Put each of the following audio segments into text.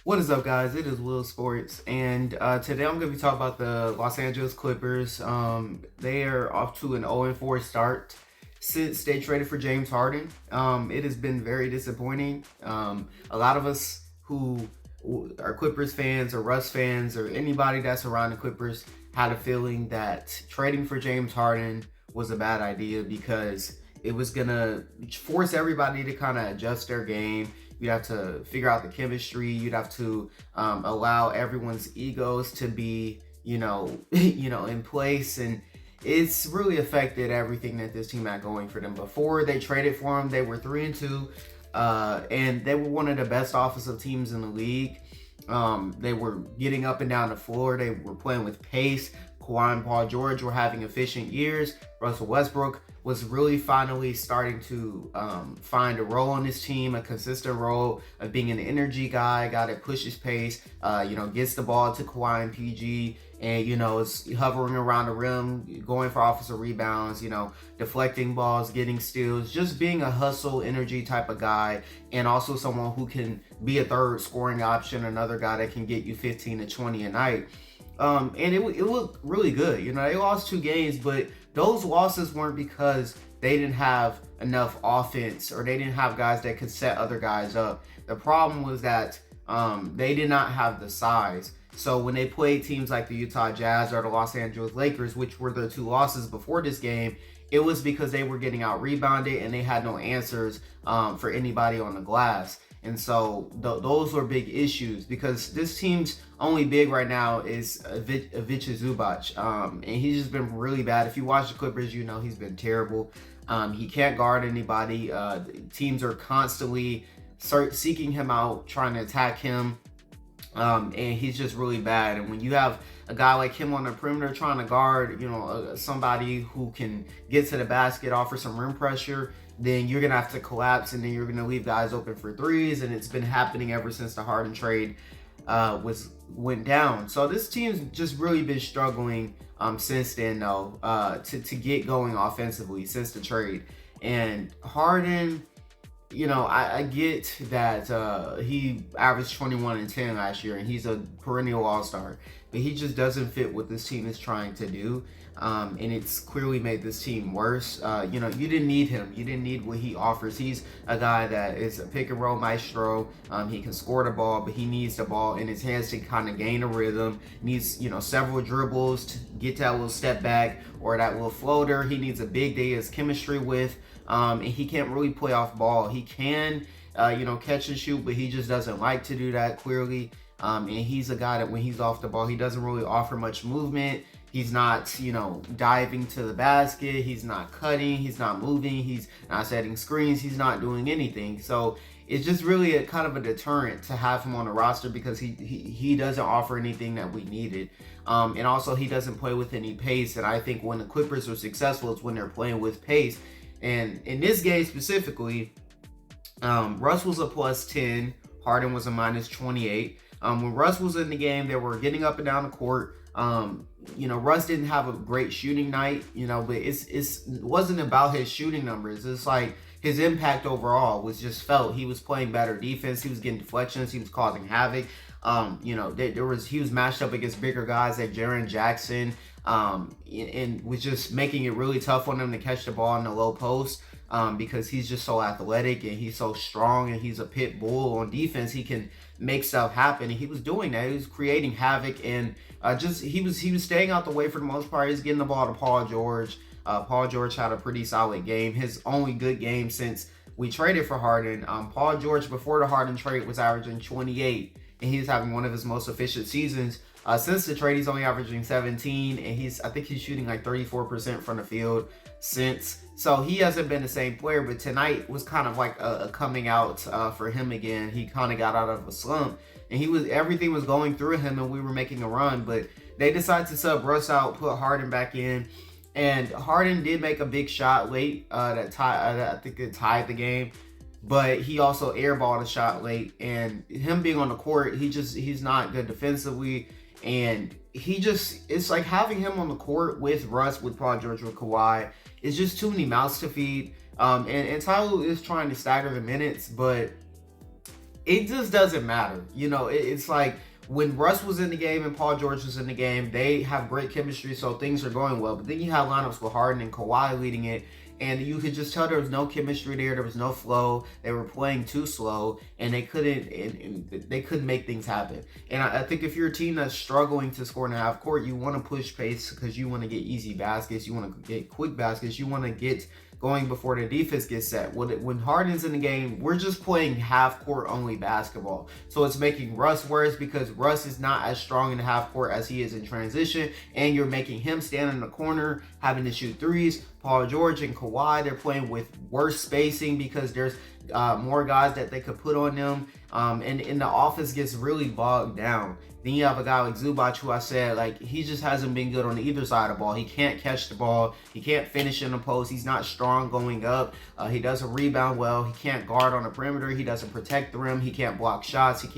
What is up, guys? It is Will Sports, and today I'm going to be talking about the Los Angeles Clippers. They are off to an 0-4 start since they traded for James Harden. It has been very disappointing. A lot of us who are Clippers fans or Russ fans or anybody that's around the Clippers had a feeling that trading for James Harden was a bad idea because it was going to force everybody to kind of adjust their game. You'd have to figure out the chemistry. You'd have to allow everyone's egos to be, in place, and it's really affected everything that this team had going for them. Before they traded for him, they were 3-2, and they were one of the best offensive teams in the league. They were getting up and down the floor. They were playing with pace. Kawhi and Paul George were having efficient years. Russell Westbrook was really finally starting to find a role on this team, a consistent role of being an energy guy that pushes pace, gets the ball to Kawhi and PG, and, is hovering around the rim, going for offensive rebounds, deflecting balls, getting steals, just being a hustle, energy type of guy, and also someone who can be a third scoring option, another guy that can get you 15 to 20 a night. And it looked really good. They lost 2 games, but those losses weren't because they didn't have enough offense or they didn't have guys that could set other guys up. The problem was that they did not have the size. So when they played teams like the Utah Jazz or the Los Angeles Lakers, which were their 2 losses before this game, it was because they were getting out rebounded and they had no answers for anybody on the glass. And so those were big issues because this team's only big right now is Ivica Zubac. And he's just been really bad. If you watch the Clippers, he's been terrible. He can't guard anybody. Teams are constantly seeking him out, trying to attack him. And he's just really bad. And when you have a guy like him on the perimeter trying to guard, somebody who can get to the basket, offer some rim pressure, then you're gonna have to collapse, and then you're gonna leave guys open for threes. And it's been happening ever since the Harden trade went down. So this team's just really been struggling since then, though, to get going offensively since the trade. And Harden, I get that he averaged 21 and 10 last year, and he's a perennial all-star, but he just doesn't fit what this team is trying to do. And it's clearly made this team worse. You didn't need him. You didn't need what he offers. He's a guy that is a pick and roll maestro. He can score the ball, but he needs the ball in his hands to kind of gain a rhythm. Needs, several dribbles to get that little step back or that little floater. He needs a big day as chemistry with. And he can't really play off ball. He can, catch and shoot, but he just doesn't like to do that, clearly. And he's a guy that when he's off the ball, he doesn't really offer much movement. He's not, diving to the basket. He's not cutting. He's not moving. He's not setting screens. He's not doing anything. So it's just really a kind of a deterrent to have him on the roster because he doesn't offer anything that we needed. And also he doesn't play with any pace. And I think when the Clippers are successful, it's when they're playing with pace. And in this game specifically, Russ was a +10. Harden was a -28. When Russ was in the game, they were getting up and down the court. Russ didn't have a great shooting night, but it wasn't about his shooting numbers. It's like his impact overall was just felt. He was playing better defense. He was getting deflections. He was causing havoc. He was matched up against bigger guys like Jaren Jackson, and was just making it really tough on him to catch the ball in the low post. Because he's just so athletic and he's so strong and he's a pit bull on defense. He can make stuff happen, and he was doing that. He was creating havoc, and he was staying out the way for the most part. He's getting the ball to Paul George. Paul George had a pretty solid game. His only good game since we traded for Harden. Paul George before the Harden trade was averaging 28, and he was having one of his most efficient seasons. Since the trade, he's only averaging 17, and I think he's shooting like 34% from the field since. So he hasn't been the same player, but tonight was kind of like a coming out for him again. He kind of got out of a slump, and everything was going through him, and we were making a run. But they decided to sub Russ out, put Harden back in, and Harden did make a big shot late that I think it tied the game. But he also airballed a shot late, and him being on the court, he's not good defensively. And it's like having him on the court with Russ, with Paul George, with Kawhi, it's just too many mouths to feed. And Tyler is trying to stagger the minutes, but it just doesn't matter. It's like when Russ was in the game and Paul George was in the game, they have great chemistry, so things are going well. But then you have lineups with Harden and Kawhi leading it, and you could just tell there was no chemistry there. There was no flow. They were playing too slow, and they couldn't make things happen. And I think if you're a team that's struggling to score in the half court, you want to push pace because you want to get easy baskets. You want to get quick baskets. You want to get going before the defense gets set. When Harden's in the game, we're just playing half court only basketball. So it's making Russ worse because Russ is not as strong in the half court as he is in transition, and you're making him stand in the corner having to shoot threes. Paul George and Kawhi, they're playing with worse spacing because there's more guys that they could put on them, and the offense gets really bogged down. Then you have a guy like Zubac, who I said, like, he just hasn't been good on either side of the ball. He can't catch the ball. He can't finish in the post. He's not strong going up. He doesn't rebound well. He can't guard on the perimeter. He doesn't protect the rim. He can't block shots. He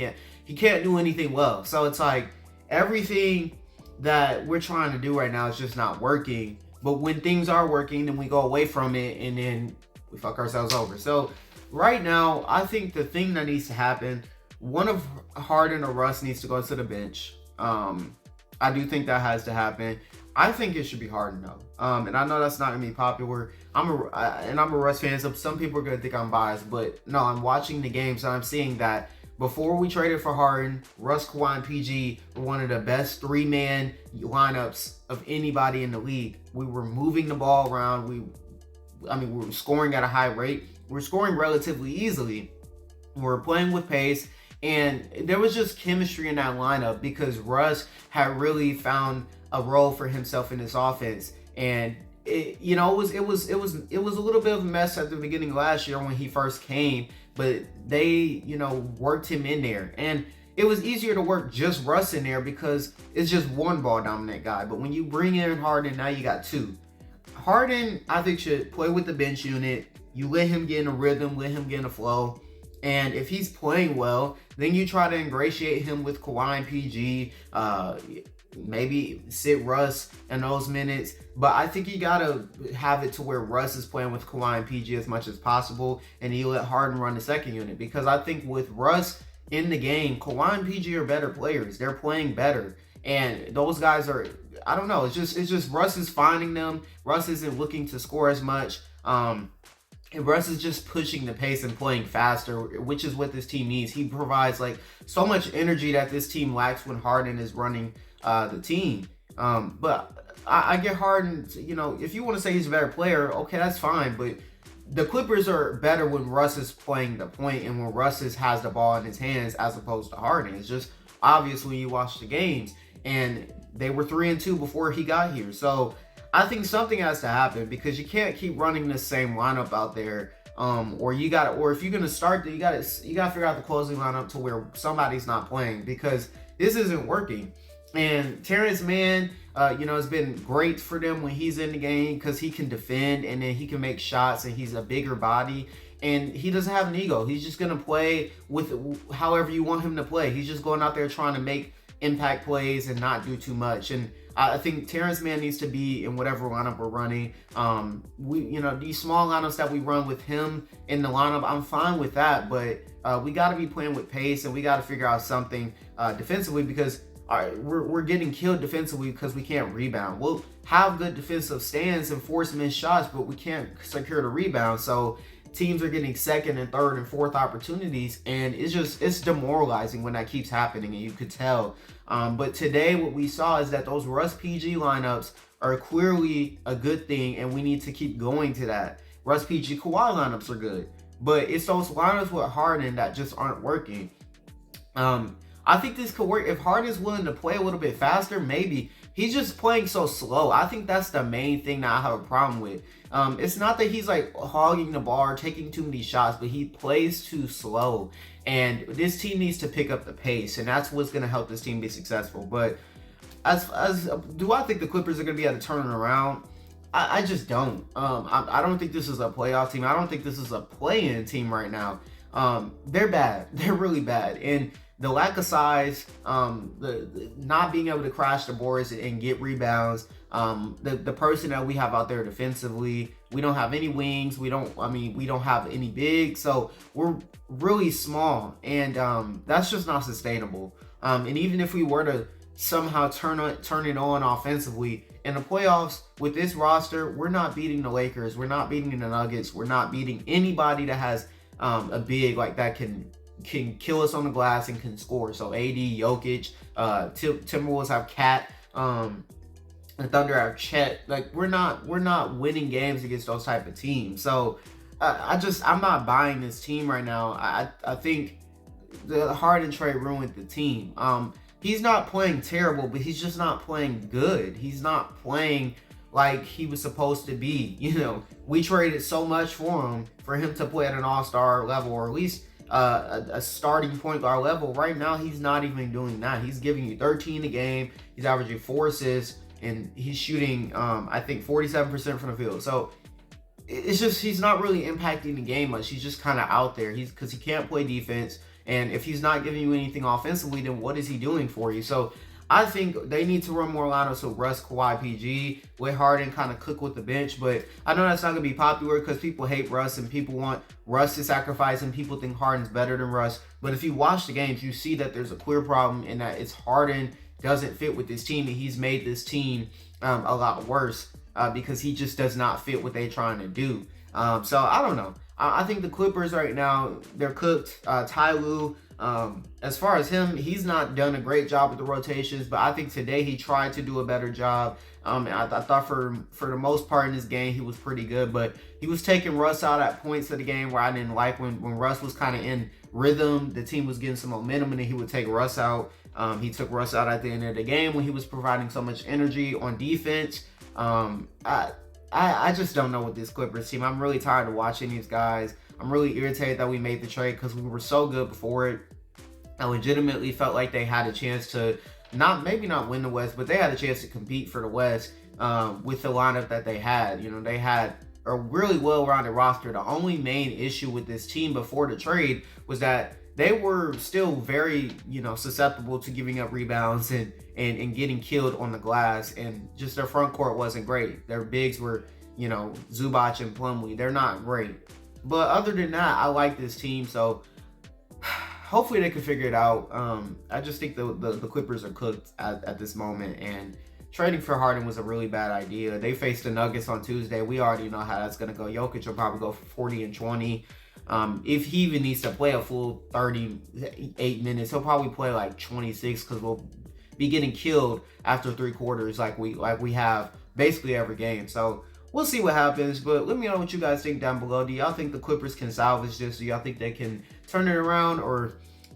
can't do anything well. So it's like everything that we're trying to do right now is just not working. But when things are working, then we go away from it and then we fuck ourselves over. So right now, I think the thing that needs to happen, one of Harden or Russ needs to go to the bench. I do think that has to happen. I think it should be Harden though. And I know that's not gonna be popular. I'm a Russ fan, so some people are gonna think I'm biased, but no, I'm watching the games and I'm seeing that before we traded for Harden, Russ, Kawhi, and PG were one of the best three-man lineups of anybody in the league. We were moving the ball around. We were scoring at a high rate. We were scoring relatively easily. We were playing with pace. And there was just chemistry in that lineup because Russ had really found a role for himself in this offense. And it was a little bit of a mess at the beginning of last year when he first came, but they, worked him in there. And it was easier to work just Russ in there because it's just one ball dominant guy. But when you bring in Harden, now you got two. Harden, I think, should play with the bench unit. You let him get in a rhythm, let him get in a flow. And if he's playing well, then you try to ingratiate him with Kawhi and PG, maybe sit Russ in those minutes. But I think you got to have it to where Russ is playing with Kawhi and PG as much as possible, and you let Harden run the second unit. Because I think with Russ in the game, Kawhi and PG are better players. They're playing better. And those guys are, I don't know, it's just Russ is finding them. Russ isn't looking to score as much. And Russ is just pushing the pace and playing faster, which is what this team needs. He provides like so much energy that this team lacks when Harden is running the team. But I get Harden, if you want to say he's a better player, okay, that's fine. But the Clippers are better when Russ is playing the point and when Russ has the ball in his hands as opposed to Harden. It's just obvious when you watch the games. And they were 3-2 before he got here. So I think something has to happen because you can't keep running the same lineup out there. Or if you're gonna start, you gotta figure out the closing lineup to where somebody's not playing because this isn't working. And Terrence Mann, it's been great for them when he's in the game because he can defend and then he can make shots and he's a bigger body. And he doesn't have an ego. He's just gonna play with however you want him to play. He's just going out there trying to make impact plays and not do too much. And I think Terrence Mann needs to be in whatever lineup we're running. These small lineups that we run with him in the lineup, I'm fine with that. But we got to be playing with pace and we got to figure out something defensively because we're getting killed defensively because we can't rebound. We'll have good defensive stands and force missed shots, but we can't secure the rebound. So teams are getting second and third and fourth opportunities, and it's demoralizing when that keeps happening, and you could tell. But today what we saw is that those Russ PG lineups are clearly a good thing, and we need to keep going to that. Russ PG Kawhi lineups are good, but it's those lineups with Harden that just aren't working. I think this could work if Harden's willing to play a little bit faster. Maybe he's just playing so slow. I think that's the main thing that I have a problem with. It's not that he's like hogging the ball or taking too many shots, but he plays too slow. And this team needs to pick up the pace, and that's what's going to help this team be successful. But do I think the Clippers are going to be able to turn it around? I just don't. I don't think this is a playoff team. I don't think this is a play-in team right now. They're bad. They're really bad. And the lack of size, the not being able to crash the boards and get rebounds, the person that we have out there defensively, we don't have any wings. We don't have any bigs, so we're really small, and that's just not sustainable. And even if we were to somehow turn it on offensively in the playoffs with this roster, we're not beating the Lakers, we're not beating the Nuggets, we're not beating anybody that has a big like that can kill us on the glass and can score. So AD, Jokic, Timberwolves have Cat, the Thunder have Chet. Like we're not winning games against those type of teams. So I'm not buying this team right now. I think the Harden trade ruined the team. He's not playing terrible, but he's just not playing good. He's not playing like he was supposed to be. You know, we traded so much for him to play at an all-star level, or at least a starting point guard level. Right now, he's not even doing that. He's giving you 13 a game. He's averaging 4 assists, and he's shooting, I think, 47% from the field. So it's just he's not really impacting the game much. He's just kind of out there. Because he can't play defense. And if he's not giving you anything offensively, then what is he doing for you? So I think they need to run more lineups with Russ, Kawhi, PG, let Harden kind of cook with the bench. But I know that's not going to be popular because people hate Russ and people want Russ to sacrifice and people think Harden's better than Russ. But if you watch the games, you see that there's a clear problem in that it's Harden doesn't fit with this team, and he's made this team a lot worse because he just does not fit what they're trying to do. So I don't know. I think the Clippers right now, they're cooked. Ty Lue, as far as him, he's not done a great job with the rotations, but I think today he tried to do a better job. I thought for the most part in this game, he was pretty good, but he was taking Russ out at points of the game where I didn't like when Russ was kind of in rhythm, the team was getting some momentum, and then he would take Russ out. He took Russ out at the end of the game when he was providing so much energy on defense. I just don't know with this Clippers team. I'm really tired of watching these guys. I'm really irritated that we made the trade because we were so good before it. I legitimately felt like they had a chance to maybe not win the West, but they had a chance to compete for the West with the lineup that they had. You know, they had a really well-rounded roster. The only main issue with this team before the trade was that they were still very, susceptible to giving up rebounds and getting killed on the glass, and just their front court wasn't great. Their bigs were, Zubac and Plumlee. They're not great. But other than that, I like this team, so hopefully they can figure it out. I just think the Clippers are cooked at this moment, and trading for Harden was a really bad idea. They faced the Nuggets on Tuesday. We already know how that's going to go. Jokic will probably go for 40 and 20. If he even needs to play a full 38 minutes, he'll probably play like 26 because we'll be getting killed after 3 quarters like we have basically every game. So we'll see what happens, but let me know what you guys think down below. Do y'all think the Clippers can salvage this? Do y'all think they can turn it around, or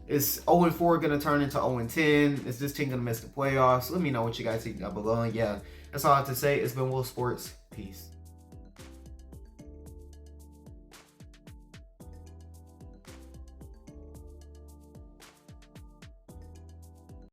is 0-4 going to turn into 0-10? Is this team going to miss the playoffs? Let me know what you guys think down below. And yeah, that's all I have to say. It's been Will Sports. Peace.